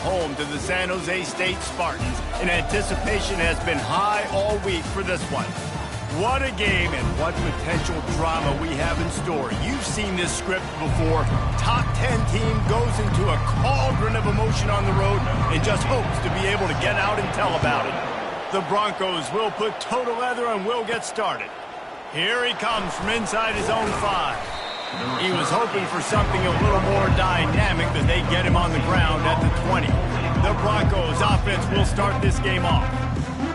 home to the San Jose State Spartans, and anticipation has been high all week for this one. What a game and what potential drama we have in store. You've seen this script before. Top 10 team goes into a cauldron of emotion on the road and just hopes to be able to get out and tell about it. The Broncos will put toe to leather and will get started. Here he comes from inside his own 5. He was hoping for something a little more dynamic, that they get him on the ground at the 20. The Broncos offense will start this game off.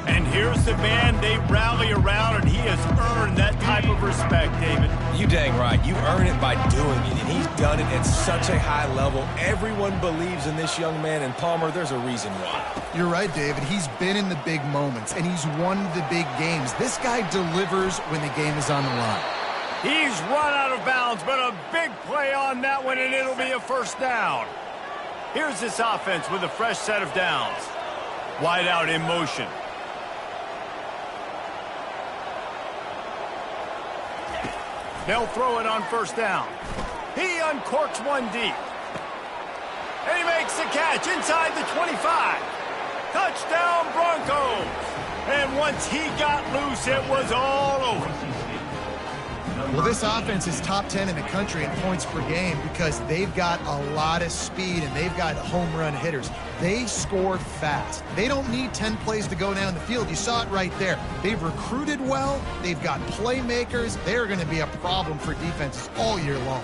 And here's the man they rally around, and he has earned that type of respect, David. You dang right. You earn it by doing it, and he's done it at such a high level. Everyone believes in this young man, and Palmer, there's a reason why. You're right, David. He's been in the big moments, and he's won the big games. This guy delivers when the game is on the line. He's run out of bounds, but a big play on that one, and it'll be a first down. Here's this offense with a fresh set of downs. Wide out in motion. They'll throw it on first down. He uncorks one deep. And he makes the catch inside the 25. Touchdown, Broncos. And once he got loose, it was all over. Well, this offense is top 10 in the country in points per game because they've got a lot of speed and they've got home run hitters. They score fast. They don't need 10 plays to go down the field. You saw it right there. They've recruited well. They've got playmakers. They're going to be a problem for defenses all year long.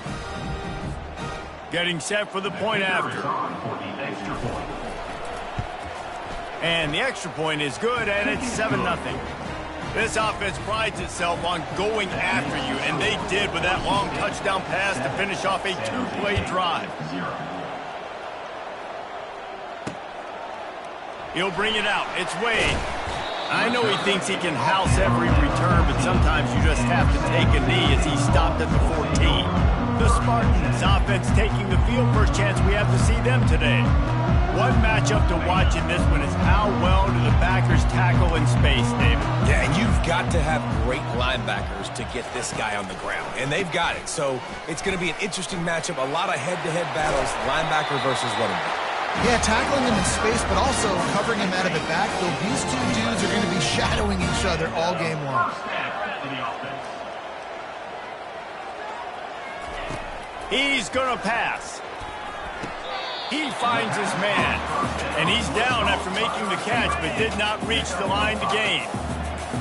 Getting set for the point after. And the extra point is good, and it's 7-0. This offense prides itself on going after you, and they did with that long touchdown pass to finish off a 2-play drive. He'll bring it out. It's Wade. I know he thinks he can house every return, but sometimes you just have to take a knee as he stopped at the 14. The Spartans offense taking the field. First chance we have to see them today. One matchup to watch in this one is how well do the backers tackle in space, David. Yeah, and you've got to have great linebackers to get this guy on the ground, and they've got it. So it's going to be an interesting matchup, a lot of head-to-head battles, linebacker versus running back. Yeah, tackling him in space, but also covering him out of the backfield. These two dudes are going to be shadowing each other all game long. He's going to pass. He finds his man, and he's down after making the catch, but did not reach the line to gain.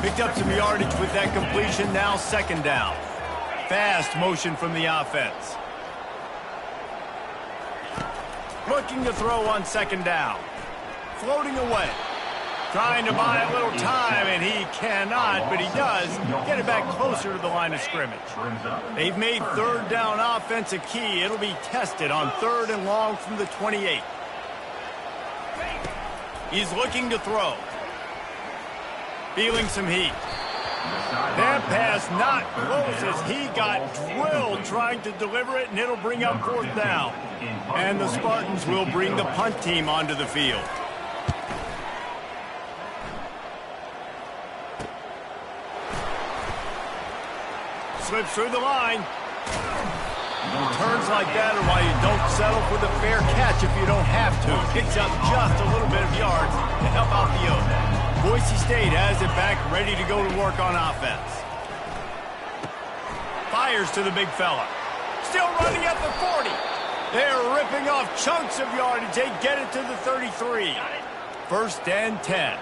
Picked up some yardage with that completion, now second down. Fast motion from the offense. Looking to throw on second down. Floating away. Trying to buy a little time, and he cannot, but he does get it back closer to the line of scrimmage. They've made third down offense a key. It'll be tested on 3rd and long from the 28. He's looking to throw. Feeling some heat. That pass not close as he got drilled trying to deliver it, and it'll bring up 4th down. And the Spartans will bring the punt team onto the field. Slips through the line. Turns like that are why you don't settle for the fair catch if you don't have to. Picks up just a little bit of yards to help out the O's. Boise State has it back, ready to go to work on offense. Fires to the big fella. Still running at the 40. They're ripping off chunks of yardage. They get it to the 33. 1st and 10.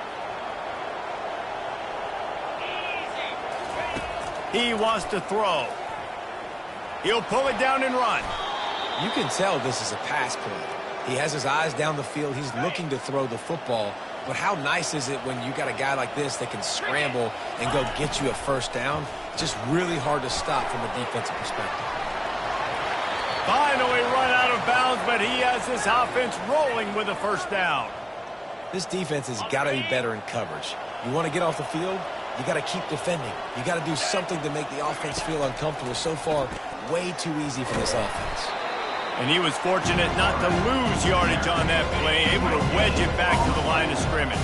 He wants to throw. He'll pull it down and run. You can tell this is a pass play. He has his eyes down the field. He's looking to throw the football. But how nice is it when you got a guy like this that can scramble and go get you a first down? Just really hard to stop from a defensive perspective. Finally run out of bounds, but he has this offense rolling with a first down. This defense has got to be better in coverage. You want to get off the field? You got to keep defending. You got to do something to make the offense feel uncomfortable. So far, way too easy for this offense. And he was fortunate not to lose yardage on that play, able to wedge it back to the line of scrimmage.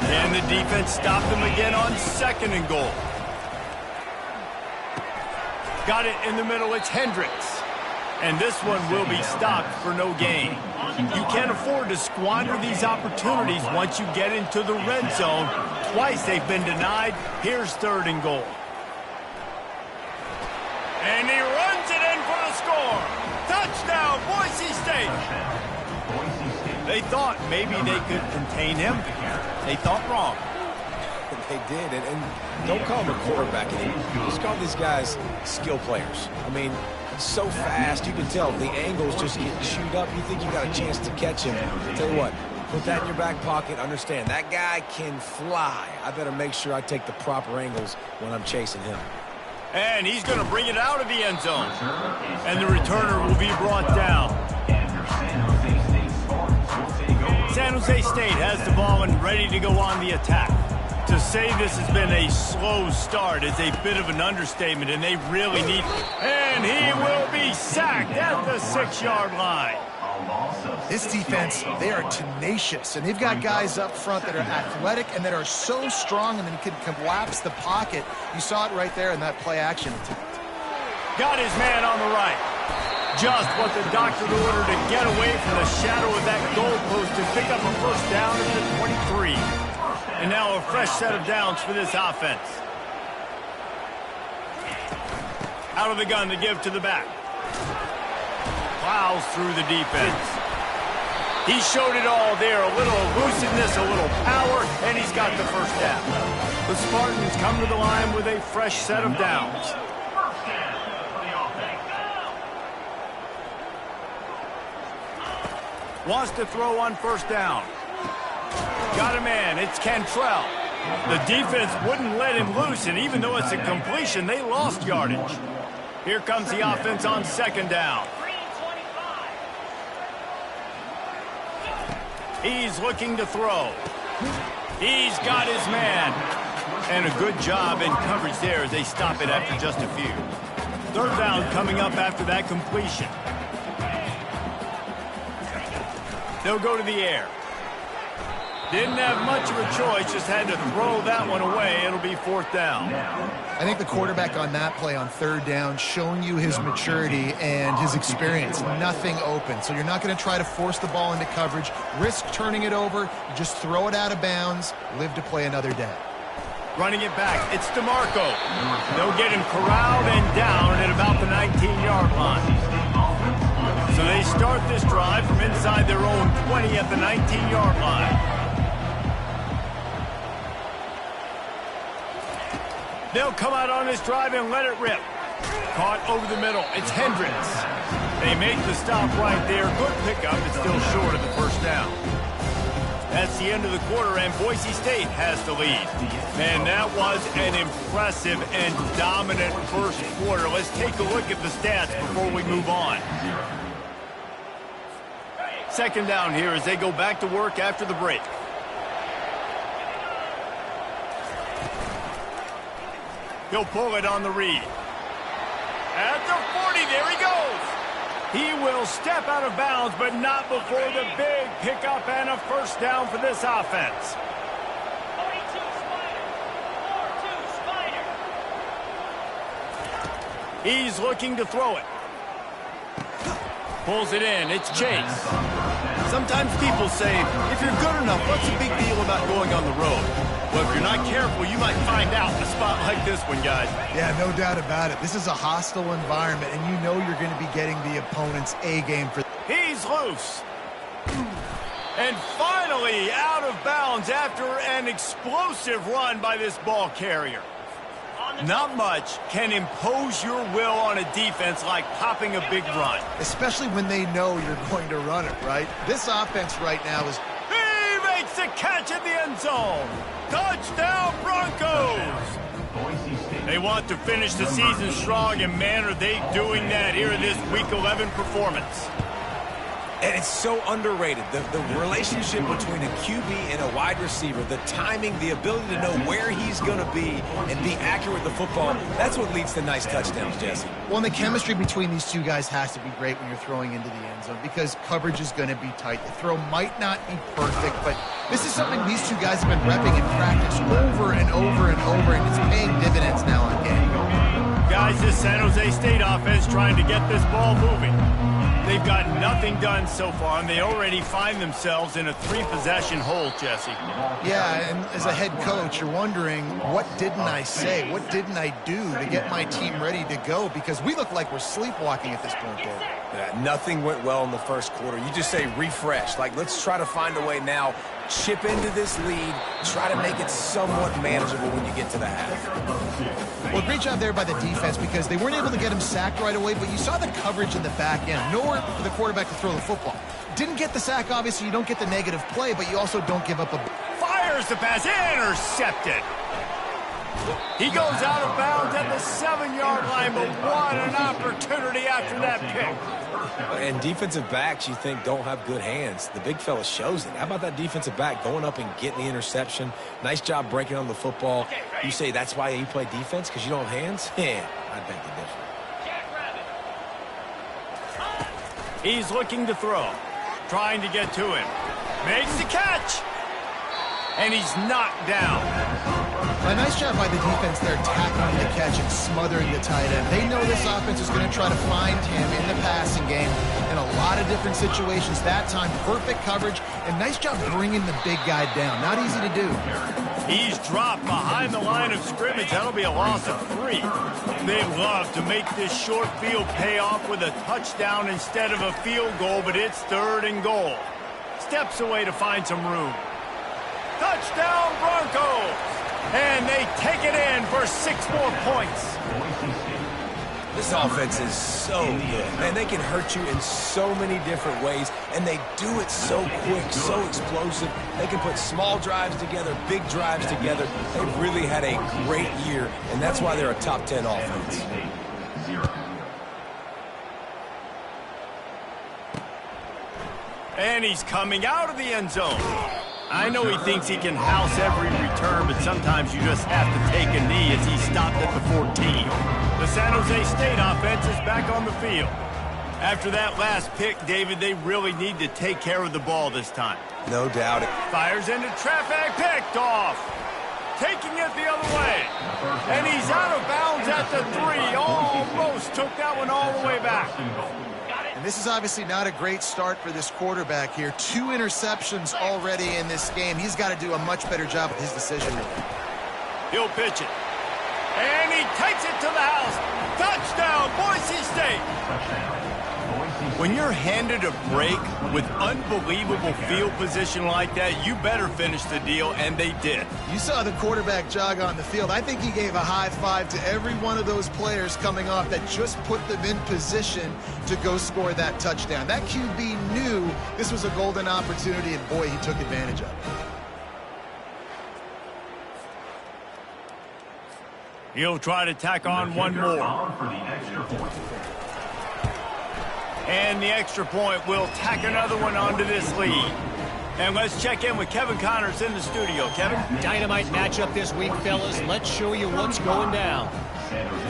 And the defense stopped him again on 2nd and goal. Got it in the middle. It's Hendricks. And this one will be stopped for no gain. You can't afford to squander these opportunities once you get into the red zone. Twice they've been denied. Here's 3rd and goal. And he runs it in for the score. Touchdown, Boise State. They thought maybe they could contain him. They thought wrong. They did, and don't call them a quarterback anymore. Just call these guys skill players. I mean, so fast, you can tell the angles just get chewed up. You think you got a chance to catch him. Tell you what, put that in your back pocket. Understand, that guy can fly. I better make sure I take the proper angles when I'm chasing him. And he's going to bring it out of the end zone. And the returner will be brought down. San Jose State has the ball and ready to go on the attack. To say this has been a slow start is a bit of an understatement, and they really need... And he will be sacked at the 6-yard line. This defense, they are tenacious, and they've got guys up front that are athletic and that are so strong and then can collapse the pocket. You saw it right there in that play-action attempt. Got his man on the right. Just what the doctor ordered to get away from the shadow of that goalpost to pick up a 1st down at the 23. And now a fresh set of downs for this offense. Out of the gun to give to the back. Plows through the defense. He showed it all there. A little elusiveness, a little power, and he's got the 1st down. The Spartans come to the line with a fresh set of downs. Wants to throw on 1st down. Got a man. It's Cantrell. The defense wouldn't let him loose, and even though it's a completion, they lost yardage. Here comes the offense on 2nd down. He's looking to throw. He's got his man. And a good job in coverage there as they stop it after just a few. 3rd down coming up after that completion. They'll go to the air. Didn't have much of a choice, just had to throw that one away. It'll be 4th down. I think the quarterback on that play on 3rd down showing you his maturity and his experience. Nothing open. So you're not going to try to force the ball into coverage, risk turning it over, you just throw it out of bounds, live to play another day. Running it back, it's DeMarco. They'll get him corralled and down at about the 19-yard line. So they start this drive from inside their own 20 at the 19-yard line. They'll come out on this drive and let it rip. Caught over the middle. It's Hendricks. They make the stop right there. Good pickup. It's still short of the 1st down. That's the end of the quarter, and Boise State has the lead. Man, that was an impressive and dominant 1st quarter. Let's take a look at the stats before we move on. 2nd down here as they go back to work after the break. He'll pull it on the read. At the 40, there he goes. He will step out of bounds, but not before the big pickup and a 1st down for this offense. 42 Spider. 4-2 Spider. He's looking to throw it. Pulls it in. It's Chase. Sometimes people say, if you're good enough, what's the big deal about going on the road? Well, if you're not careful, you might find out in a spot like this one, guys. Yeah, no doubt about it. This is a hostile environment, and you know you're going to be getting the opponent's A-game for... He's loose. And finally out of bounds after an explosive run by this ball carrier. Not much can impose your will on a defense like popping a big run. Especially when they know you're going to run it, right? This offense right now is... He makes the catch in the end zone. Touchdown, Broncos! They want to finish the season strong, and man, are they doing that here in this Week 11 performance. And it's so underrated, the relationship between a QB and a wide receiver, the timing, the ability to know where he's going to be and be accurate with the football, that's what leads to nice touchdowns, Jesse. Well, and the chemistry between these two guys has to be great when you're throwing into the end zone because coverage is going to be tight. The throw might not be perfect, but this is something these two guys have been repping in practice over and over and over, and it's paying dividends now on game. Guys, this San Jose State offense trying to get this ball moving. They've got nothing done so far, and they already find themselves in a 3-possession hole, Jesse. Yeah, and as a head coach, you're wondering, what didn't I say? What didn't I do to get my team ready to go? Because we look like we're sleepwalking at this point, Dave. Yeah, nothing went well in the first quarter. You just say refresh. Like, let's try to find a way now. Chip into this lead. Try to make it somewhat manageable when you get to the half. Well, great job there by the defense because they weren't able to get him sacked right away, but you saw the coverage in the back end. Nowhere for the quarterback to throw the football. Didn't get the sack, obviously. You don't get the negative play, but you also don't give up a... Fires the pass, intercepted. He goes out of bounds at the 7-yard line, but what an opportunity after that pick. And defensive backs, you think, don't have good hands. The big fella shows it. How about that defensive back going up and getting the interception? Nice job breaking on the football. You say that's why you play defense, because you don't have hands? Yeah, I beg to differ. He's looking to throw, trying to get to him. Makes the catch. And he's knocked down. A nice job by the defense there, tackling the catch and smothering the tight end. They know this offense is going to try to find him in the passing game in a lot of different situations. That time, perfect coverage, and nice job bringing the big guy down. Not easy to do. He's dropped behind the line of scrimmage. That'll be a loss of 3. They love to make this short field pay off with a touchdown instead of a field goal, but it's 3rd and goal. Steps away to find some room. Touchdown, Broncos! And they take it in for 6 more points. This offense is so good. Man, they can hurt you in so many different ways, and they do it so quick, so explosive. They can put small drives together, big drives together. They've really had a great year, and that's why they're a top 10 offense. And he's coming out of the end zone. I know he thinks he can house every return, but sometimes you just have to take a knee as he stopped at the 14. The San Jose State offense is back on the field. After that last pick, David, they really need to take care of the ball this time. No doubt. Fires into traffic, picked off. Taking it the other way. And he's out of bounds at the 3. Almost took that one all the way back. And this is obviously not a great start for this quarterback here. 2 interceptions already in this game. He's got to do a much better job with his decision. He'll pitch it. And he takes it to the house. Touchdown, Boise State. When you're handed a break with unbelievable field position like that, you better finish the deal, and they did. You saw the quarterback jog on the field. I think he gave a high five to every one of those players coming off that just put them in position to go score that touchdown. That QB knew this was a golden opportunity, and boy, he took advantage of it. He'll try to tack on one more. And the extra point will tack another one onto this lead. And let's check in with Kevin Connors in the studio. Kevin? Dynamite matchup this week, fellas. Let's show you what's going down.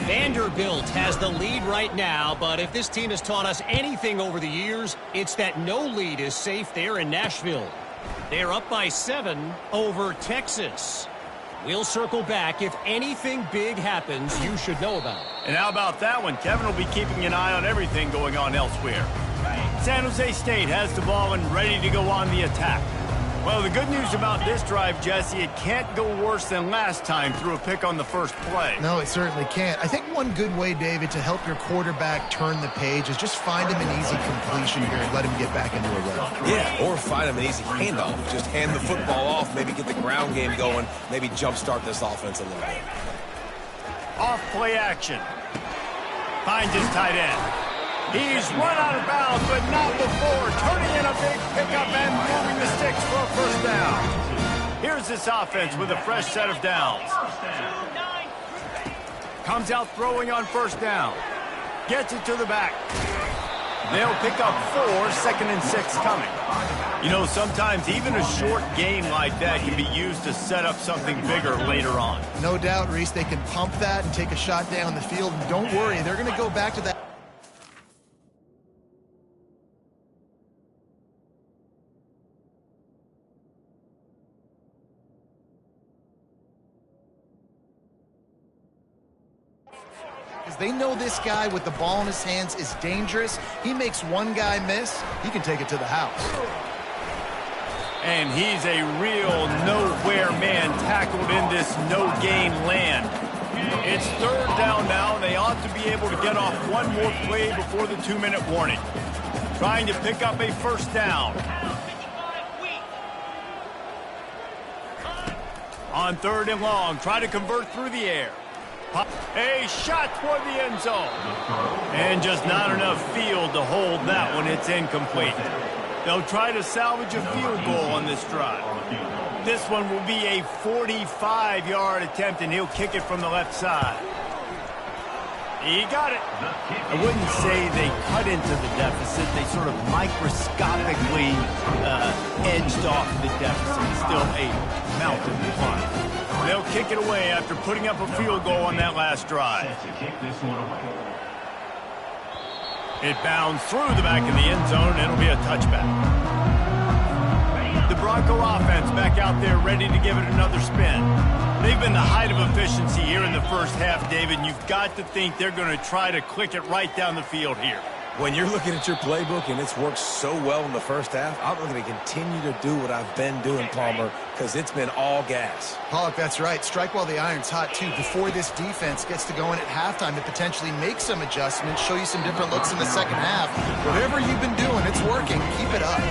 Vanderbilt has the lead right now, but if this team has taught us anything over the years, it's that no lead is safe there in Nashville. They're up by 7 over Texas. We'll circle back. If anything big happens, you should know about it. And how about that one? Kevin will be keeping an eye on everything going on elsewhere. San Jose State has the ball and ready to go on the attack. Well, the good news about this drive, Jesse, it can't go worse than last time through a pick on the first play. No, it certainly can't. I think one good way, David, to help your quarterback turn the page is just find him an easy completion here and let him get back into a run. Yeah, or find him an easy handoff. Just hand the football off, maybe get the ground game going, maybe jumpstart this offense a little bit. Off play action. Finds his tight end. He's run out of bounds, but not before. Turning in a big pickup and moving the sticks for a first down. Here's this offense with a fresh set of downs. Comes out throwing on first down. Gets it to the back. They'll pick up 4, 2nd and 6 coming. You know, sometimes even a short gain like that can be used to set up something bigger later on. No doubt, Reese, they can pump that and take a shot down the field. And don't worry, they're going to go back to that. They know this guy with the ball in his hands is dangerous. He makes one guy miss, he can take it to the house. And he's a real nowhere man tackled in this no-gain land. It's third down now, and they ought to be able to get off one more play before the 2-minute warning. Trying to pick up a first down. On third and long, try to convert through the air. A shot toward the end zone. And just not enough field to hold that one. It's incomplete. They'll try to salvage a field goal on this drive. This one will be a 45-yard attempt, and he'll kick it from the left side. He got it. I wouldn't say they cut into the deficit. They sort of microscopically edged off the deficit. Still a mountain to climb. They'll kick it away after putting up a field goal on that last drive. It bounds through the back of the end zone, and it'll be a touchback. The Bronco offense back out there ready to give it another spin. They've been the height of efficiency here in the first half, David, and you've got to think they're going to try to click it right down the field here. When you're looking at your playbook and it's worked so well in the first half, I'm going to continue to do what I've been doing, Palmer, because it's been all gas. Pollock, that's right. Strike while the iron's hot, too. Before this defense gets to going at halftime to potentially make some adjustments, show you some different looks in the second half. Whatever you've been doing, it's working. Keep it up.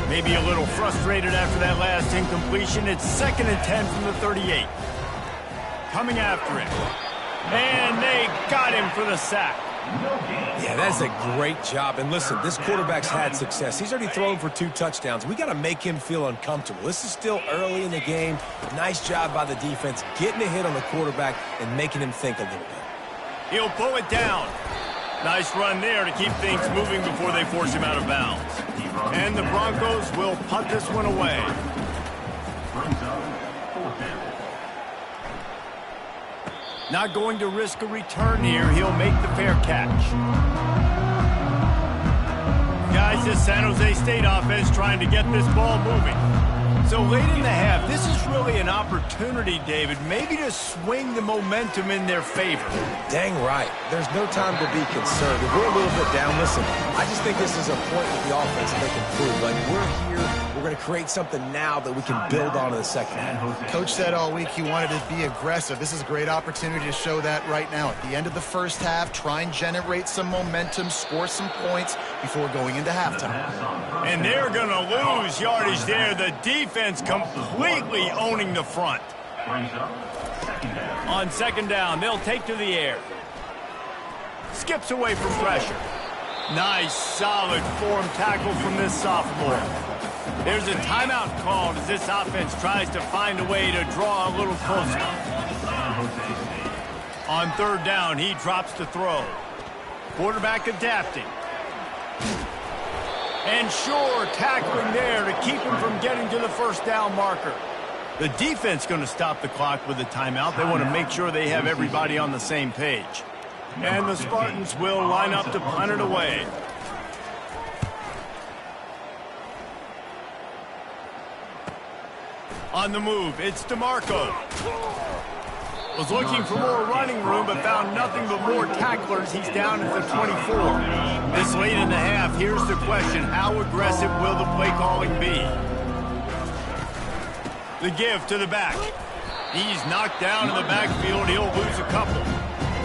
Maybe a little frustrated after that last incompletion. It's 2nd and 10 from the 38. Coming after him. And they got him for the sack. Yeah, that's a great job. And listen, this quarterback's had success. He's already thrown for 2 touchdowns. We got to make him feel uncomfortable. This is still early in the game. Nice job by the defense getting a hit on the quarterback and making him think a little bit. He'll pull it down. Nice run there to keep things moving before they force him out of bounds. And the Broncos will punt this one away. Not going to risk a return here. He'll make the fair catch. Guys, this San Jose State offense trying to get this ball moving. So late in the half, this is really an opportunity, David, maybe to swing the momentum in their favor. Dang right. There's no time to be concerned. If we're a little bit down, listen, I just think this is a point with the offense that they can prove. Like, we're here, we're going to create something now that we can build on in the second half. Coach said all week he wanted to be aggressive. This is a great opportunity to show that right now. At the end of the first half, try and generate some momentum, score some points before going into halftime. And they're going to lose yardage there. The defense completely owning the front. On second down, they'll take to the air. Skips away from pressure. Nice, solid form tackle from this sophomore. There's a timeout called as this offense tries to find a way to draw a little closer. On third down, he drops to throw. Quarterback adapting. And sure, tackling there to keep him from getting to the first down marker. The defense going to stop the clock with a timeout. They want to make sure they have everybody on the same page. And the Spartans will line up to punt it away. On the move, it's DeMarco. Was looking for more running room, but found nothing but more tacklers. He's down at the 24. This late in the half, here's the question. How aggressive will the play calling be? The give to the back. He's knocked down in the backfield. He'll lose a couple.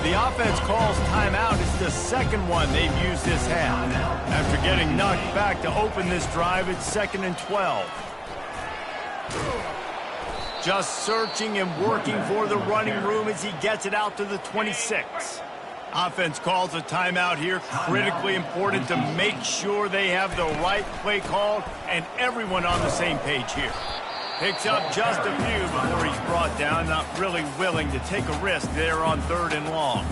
The offense calls timeout. It's the second one they've used this half. After getting knocked back to open this drive, it's 2nd and 12. Just searching and working for the running room as he gets it out to the 26. Offense calls a timeout here. Critically important to make sure they have the right play called and everyone on the same page here. Picks up just a few before he's brought down. Not really willing to take a risk there on third and long.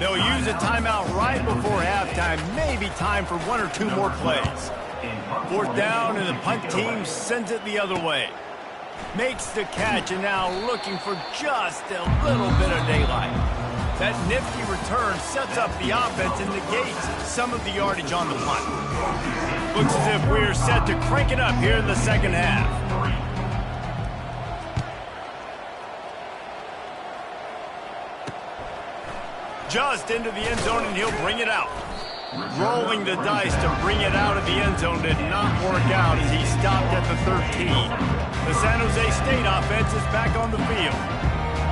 They'll use a timeout right before halftime. Maybe time for 1 or 2 more plays. Fourth down, and the punt team sends it the other way. Makes the catch, and now looking for just a little bit of daylight. That nifty return sets up the offense and negates some of the yardage on the punt. Looks as if we're set to crank it up here in the second half. just into the end zone, and he'll bring it out. Rolling the dice to bring it out of the end zone did not work out as he stopped at the 13. The San Jose State offense is back on the field.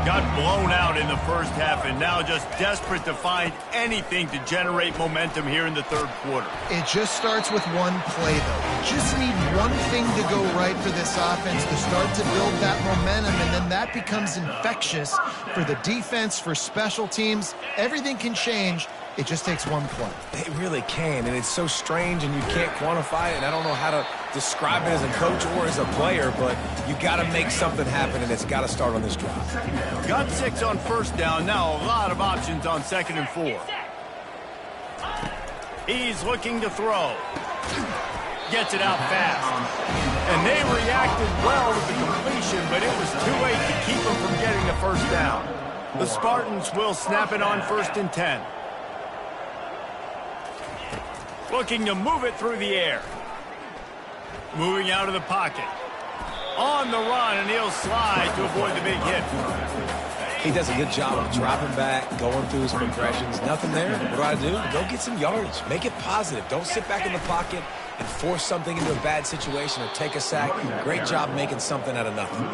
Got blown out in the first half and now just desperate to find anything to generate momentum here in the third quarter. It just starts with one play, though. You just need one thing to go right for this offense to start to build that momentum, and then that becomes infectious for the defense, for special teams. Everything can change. It just takes one play. It really can, and it's so strange, and you can't quantify it, and I don't know how to describe it as a coach or as a player, but you got to make something happen, and it's got to start on this drive. Got 6 on first down. Now a lot of options on 2nd and 4. He's looking to throw. Gets it out fast. And they reacted well to the completion, but it was too late to keep him from getting the first down. The Spartans will snap it on 1st and 10. Looking to move it through the air. Moving out of the pocket. On the run, and he'll slide to avoid the big hit. He does a good job of dropping back, going through his progressions. Nothing there. What do? Go get some yardage. Make it positive. Don't sit back in the pocket and force something into a bad situation or take a sack. Great job making something out of nothing.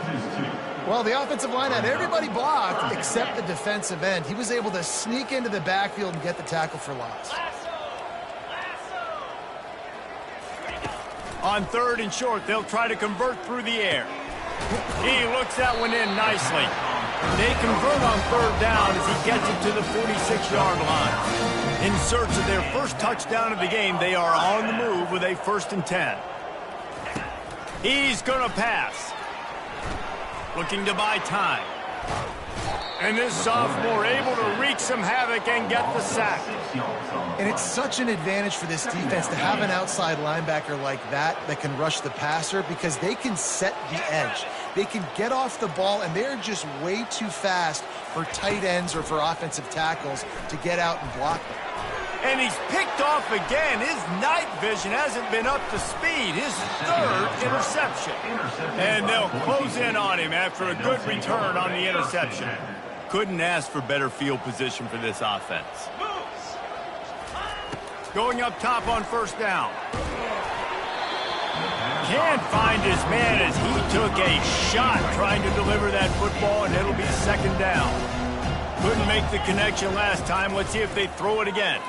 Well, the offensive line had everybody blocked except the defensive end. He was able to sneak into the backfield and get the tackle for loss. On 3rd and short, they'll try to convert through the air. He looks that one in nicely. They convert on 3rd down as he gets it to the 46-yard line. In search of their first touchdown of the game, they are on the move with a 1st and 10. He's going to pass. Looking to buy time. And this sophomore able to wreak some havoc and get the sack. And it's such an advantage for this defense to have an outside linebacker like that can rush the passer because they can set the edge. They can get off the ball, and they're just way too fast for tight ends or for offensive tackles to get out and block them. And he's picked off again. His night vision hasn't been up to speed. His 3rd interception. And they'll close in on him after a good return on the interception. Couldn't ask for better field position for this offense. Going up top on 1st down. Can't find his man as he took a shot trying to deliver that football, and it'll be 2nd down. Couldn't make the connection last time. Let's see if they throw it again.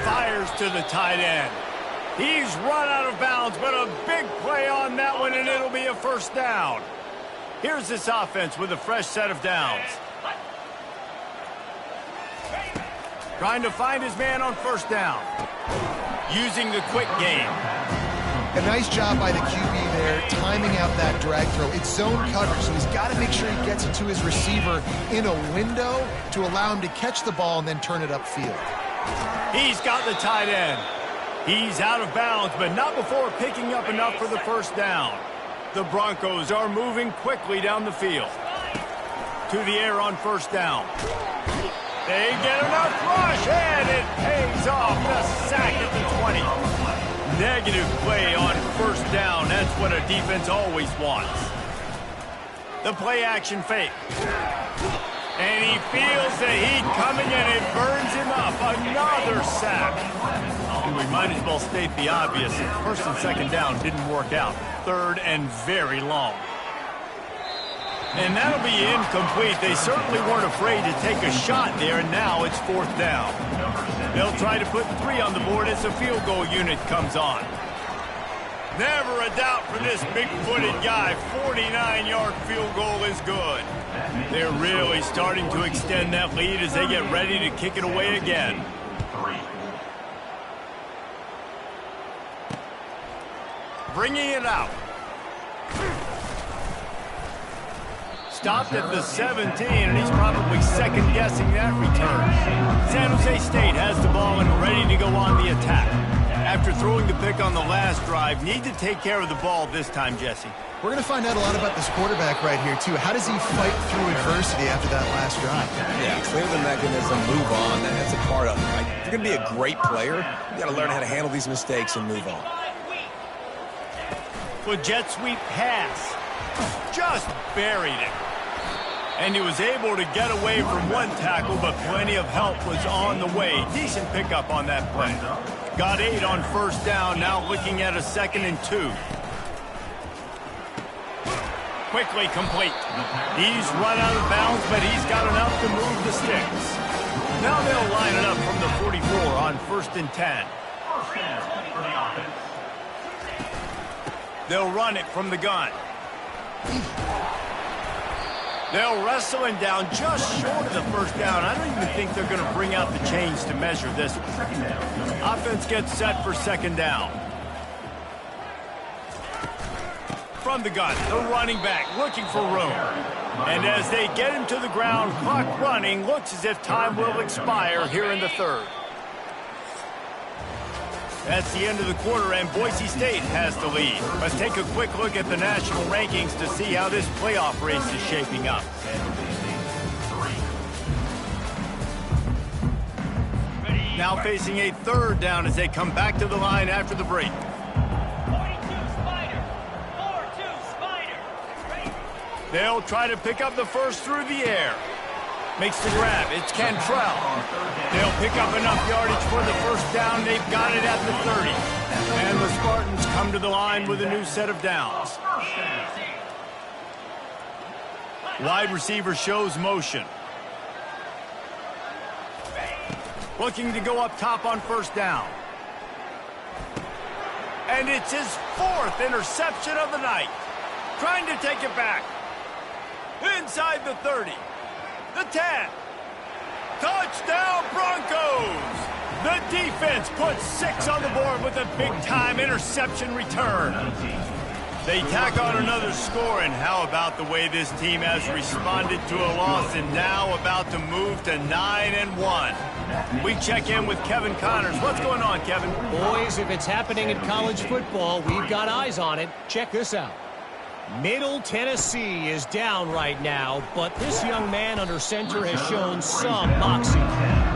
Fires to the tight end. He's run out of bounds, but a big play on that one, and it'll be a 1st down. Here's this offense with a fresh set of downs. Trying to find his man on 1st down. Using the quick game. A nice job by the QB there, timing out that drag throw. It's zone coverage, so he's got to make sure he gets it to his receiver in a window to allow him to catch the ball and then turn it upfield. He's got the tight end. He's out of bounds, but not before picking up enough for the 1st down. The Broncos are moving quickly down the field. To the air on 1st down. They get enough rush, and it pays off. The sack at the 20. Negative play on 1st down. That's what a defense always wants. The play action fake. And he feels the heat coming, and it burns him up. Another sack. And we might as well state the obvious. 1st and 2nd down didn't work out. 3rd and very long. And that'll be incomplete. They certainly weren't afraid to take a shot there, and now it's 4th down. They'll try to put 3 on the board as the field goal unit comes on. Never a doubt for this big-footed guy. 49-yard field goal is good. They're really starting to extend that lead as they get ready to kick it away again. Bringing it out. Stopped at the 17, and he's probably second-guessing that return. San Jose State has the ball and ready to go on the attack. After throwing the pick on the last drive, need to take care of the ball this time, Jesse. We're going to find out a lot about this quarterback right here, too. How does he fight through adversity after that last drive? Yeah, clear the mechanism, move on. That's a part of it, right? If you're going to be a great player, you got to learn how to handle these mistakes and move on. With jet sweep pass. Just buried it. And he was able to get away from one tackle, but plenty of help was on the way. Decent pickup on that play. Got 8 on first down, now looking at a 2nd and 2. Quickly complete. He's run out of bounds, but he's got enough to move the sticks. Now they'll line it up from the 44 on 1st and 10. They'll run it from the gun. They'll wrestle him down just short of the first down. I don't even think they're going to bring out the chains to measure this one. Offense gets set for 2nd down. From the gun, the running back looking for room. And as they get him to the ground, clock running, looks as if time will expire here in the 3rd. That's the end of the quarter, and Boise State has the lead. Let's take a quick look at the national rankings to see how this playoff race is shaping up. Now facing a 3rd down as they come back to the line after the break. 42 Spider. 4-2 Spider. They'll try to pick up the first through the air. Makes the grab. It's Cantrell. They'll pick up enough yardage for the first down. They've got it at the 30. And the Spartans come to the line with a new set of downs. Wide receiver shows motion. Looking to go up top on first down. And it's his 4th interception of the night. Trying to take it back. Inside the 30. The 10. Touchdown Broncos! The defense puts 6 on the board with a big-time interception return. They tack on another score, and how about the way this team has responded to a loss and now about to move to 9-1. We check in with Kevin Connors. What's going on, Kevin? Boys, if it's happening in college football, we've got eyes on it. Check this out. Middle Tennessee is down right now, but this young man under center has shown some moxie.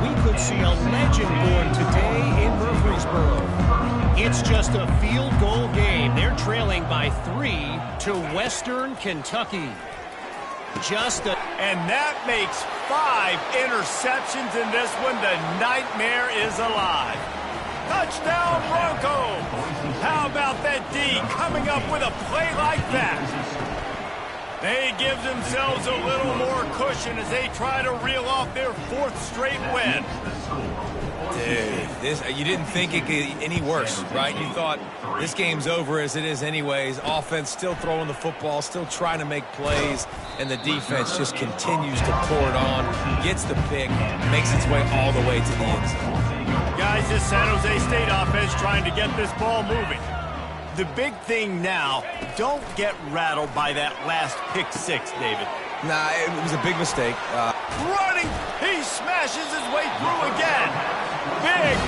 We could see a legend born today in Murfreesboro. It's just a field goal game. They're trailing by 3 to Western Kentucky. And that makes 5 interceptions in this one. The nightmare is alive. Touchdown Broncos! How about that D coming up with a play like that? They give themselves a little more cushion as they try to reel off their 4th straight win. Dude, you didn't think it could get any worse, right? You thought this game's over as it is anyways. Offense still throwing the football, still trying to make plays, and the defense just continues to pour it on, gets the pick, makes its way all the way to the end zone. Guys, this San Jose State offense trying to get this ball moving. The big thing now, don't get rattled by that last pick 6, David. Nah, it was a big mistake. Running, he smashes his way through again.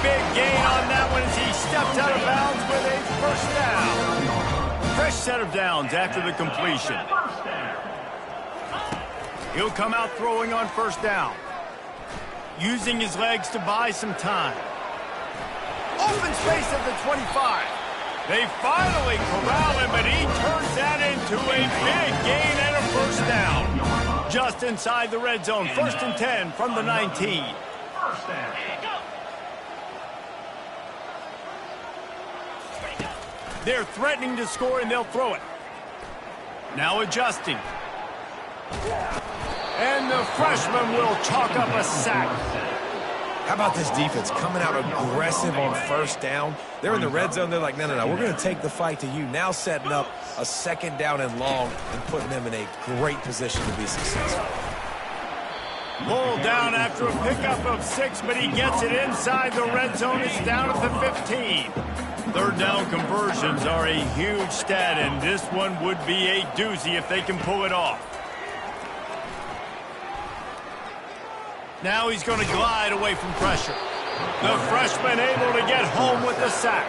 Big gain on that one as he stepped out of bounds with a first down. Fresh set of downs after the completion. He'll come out throwing on first down. Using his legs to buy some time. Open space at the 25. They finally corral him, but he turns that into a big gain and a first down. Just inside the red zone, 1st and 10 from the 19. They're threatening to score, and they'll throw it. Now adjusting. And the freshman will chalk up a sack. How about this defense coming out aggressive on first down? They're in the red zone. They're like, no, we're going to take the fight to you. Now setting up a 2nd down and long and putting them in a great position to be successful. Pulled down after a pickup of 6, but he gets it inside the red zone. It's down at the 15. 3rd down conversions are a huge stat, and this one would be a doozy if they can pull it off. Now he's going to glide away from pressure. The freshman able to get home with the sack.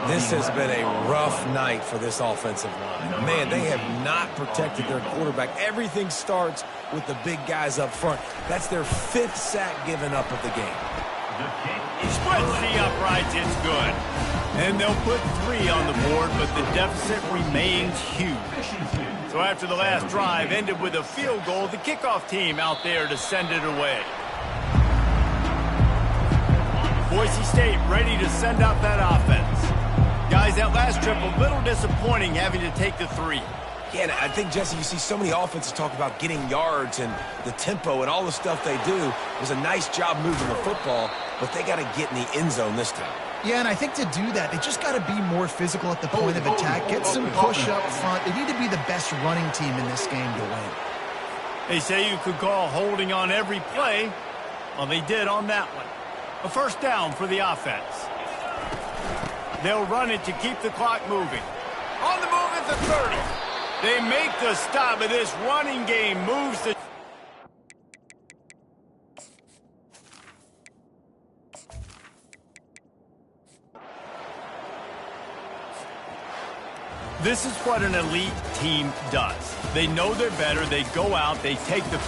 This has been a rough night for this offensive line. Man, they have not protected their quarterback. Everything starts with the big guys up front. That's their 5th sack given up of the game. Splits the uprights, it's good. And they'll put 3 on the board, but the deficit remains huge. So after the last drive ended with a field goal, the kickoff team out there to send it away. Boise State ready to send out that offense. Guys, that last trip a little disappointing having to take the 3. Yeah, and I think, Jesse, you see so many offenses talk about getting yards and the tempo and all the stuff they do. It was a nice job moving the football, but they got to get in the end zone this time. Yeah, and I think to do that, they just got to be more physical at the point of attack, get some push up front. They need to be the best running team in this game to win. They say you could call holding on every play. Well, they did on that one. A first down for the offense. They'll run it to keep the clock moving. On the move at the 30. They make the stop, and this running game moves the... This is what an elite team does. They know they're better. They go out. They take the...